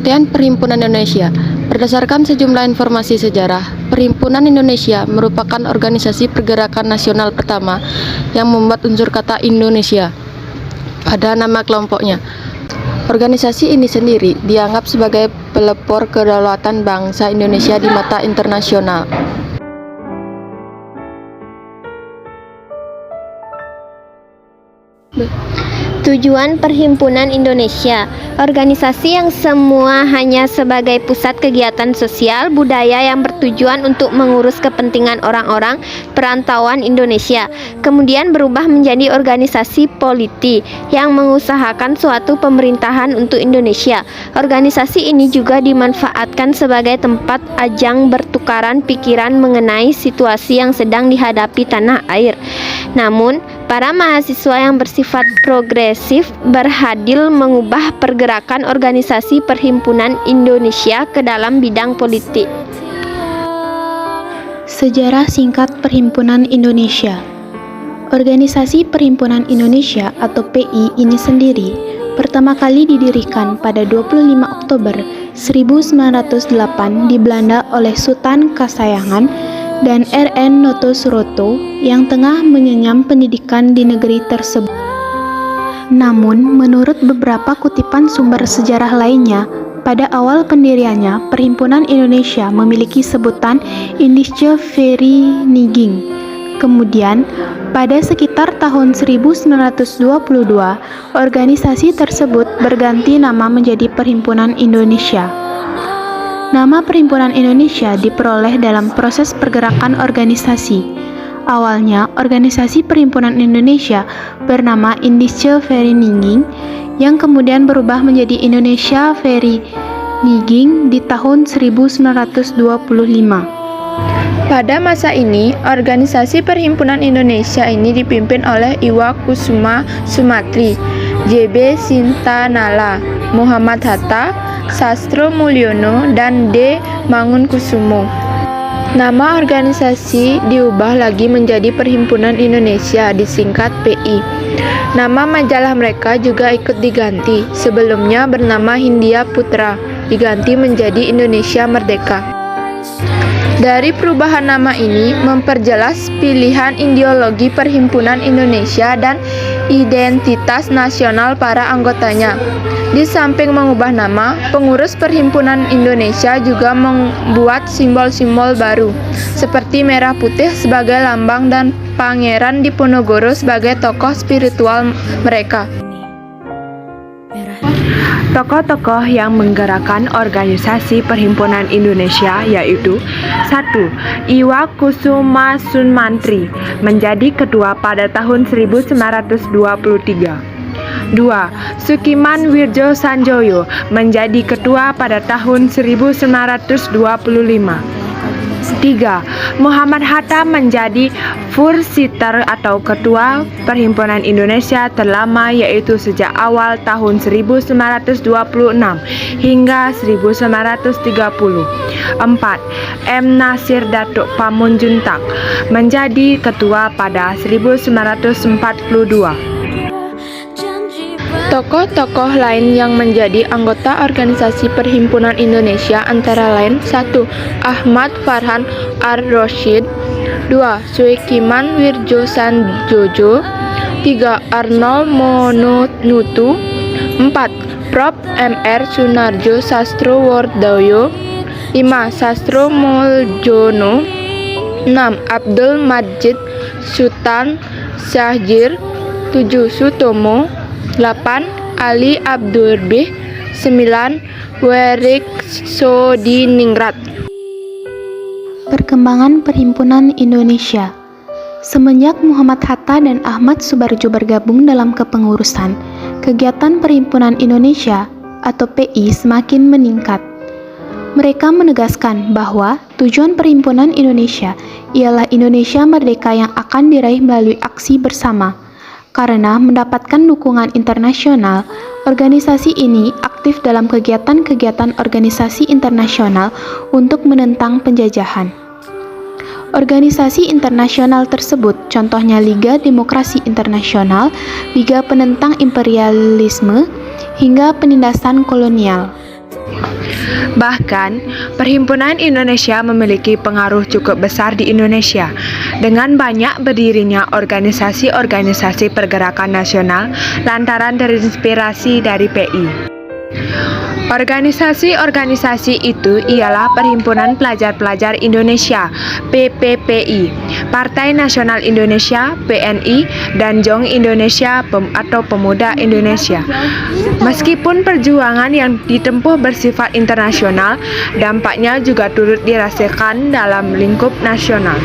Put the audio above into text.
Pengertian Perhimpunan Indonesia. Berdasarkan sejumlah informasi sejarah, Perhimpunan Indonesia merupakan organisasi pergerakan nasional pertama yang membuat unsur kata Indonesia pada nama kelompoknya. Organisasi ini sendiri dianggap sebagai pelopor kedaulatan bangsa Indonesia di mata internasional. Tujuan Perhimpunan Indonesia, organisasi yang semua hanya sebagai pusat kegiatan sosial budaya yang bertujuan untuk mengurus kepentingan orang-orang perantauan Indonesia, kemudian berubah menjadi organisasi politik yang mengusahakan suatu pemerintahan untuk Indonesia. Organisasi ini juga dimanfaatkan sebagai tempat ajang bertukaran pikiran mengenai situasi yang sedang dihadapi tanah air. Namun, para mahasiswa yang bersifat progresif berhasil mengubah pergerakan organisasi Perhimpunan Indonesia ke dalam bidang politik. Sejarah singkat Perhimpunan Indonesia. Organisasi Perhimpunan Indonesia atau PI ini sendiri pertama kali didirikan pada 25 Oktober 1908 di Belanda oleh Sultan Kasayangan dan R.N. Noto Suroto yang tengah mengenyam pendidikan di negeri tersebut. Namun, menurut beberapa kutipan sumber sejarah lainnya, pada awal pendiriannya, Perhimpunan Indonesia memiliki sebutan Indische Vereniging. Kemudian, pada sekitar tahun 1922, organisasi tersebut berganti nama menjadi Perhimpunan Indonesia. Nama Perhimpunan Indonesia diperoleh dalam proses pergerakan organisasi. Awalnya, organisasi Perhimpunan Indonesia bernama Indische Vereniging yang kemudian berubah menjadi Indonesia Vereniging di tahun 1925. Pada masa ini, organisasi Perhimpunan Indonesia ini dipimpin oleh Iwa Kusuma Sumantri, J.B. Sintanala, Muhammad Hatta, Sastro Mulyono, dan D. Mangunkusumo. Nama organisasi diubah lagi menjadi Perhimpunan Indonesia, disingkat PI. Nama majalah mereka juga ikut diganti. Sebelumnya bernama Hindia Putra, diganti menjadi Indonesia Merdeka. Dari perubahan nama ini memperjelas pilihan ideologi Perhimpunan Indonesia dan identitas nasional para anggotanya. Di samping mengubah nama, pengurus Perhimpunan Indonesia juga membuat simbol-simbol baru, seperti merah putih sebagai lambang dan Pangeran Diponegoro sebagai tokoh spiritual mereka. Tokoh-tokoh yang menggerakkan organisasi Perhimpunan Indonesia yaitu 1. Iwa Kusuma Sumantri menjadi ketua pada tahun 1923. 2. Sukiman Wirjo Sanjoyo menjadi ketua pada tahun 1925. 3. Muhammad Hatta menjadi Vorsitter atau Ketua Perhimpunan Indonesia terlama yaitu sejak awal tahun 1926 hingga 1930. 4. M. Nasir Datuk Pamunjuntak menjadi ketua pada 1942. Tokoh-tokoh lain yang menjadi anggota organisasi Perhimpunan Indonesia antara lain 1. Ahmad Farhan Ar-Rasyid, 2. Sukiman Wirjo Sanjoyo, 3. Arnold Mononutu, 4. Prof. Mr. Sunarjo Sastrowardoyo, 5. Sastro Mulyono, 6. Abdul Majid Sultan Syahrir, 7. Sutomo, 8. Ali Abdurbih, 9. Werik Sodiningrat. Perkembangan Perhimpunan Indonesia. Semenjak Muhammad Hatta dan Ahmad Subarjo bergabung dalam kepengurusan, kegiatan Perhimpunan Indonesia atau PI semakin meningkat. Mereka menegaskan bahwa tujuan Perhimpunan Indonesia ialah Indonesia merdeka yang akan diraih melalui aksi bersama. Karena mendapatkan dukungan internasional, organisasi ini aktif dalam kegiatan-kegiatan organisasi internasional untuk menentang penjajahan. Organisasi internasional tersebut contohnya Liga Demokrasi Internasional, Liga Penentang Imperialisme, hingga penindasan kolonial. Bahkan, Perhimpunan Indonesia memiliki pengaruh cukup besar di Indonesia, dengan banyak berdirinya organisasi-organisasi pergerakan nasional lantaran terinspirasi dari PI. Organisasi-organisasi itu ialah Perhimpunan Pelajar-Pelajar Indonesia (PPPI), Partai Nasional Indonesia (PNI), dan Jong Indonesia atau Pemuda Indonesia. Meskipun perjuangan yang ditempuh bersifat internasional, dampaknya juga turut dirasakan dalam lingkup nasional.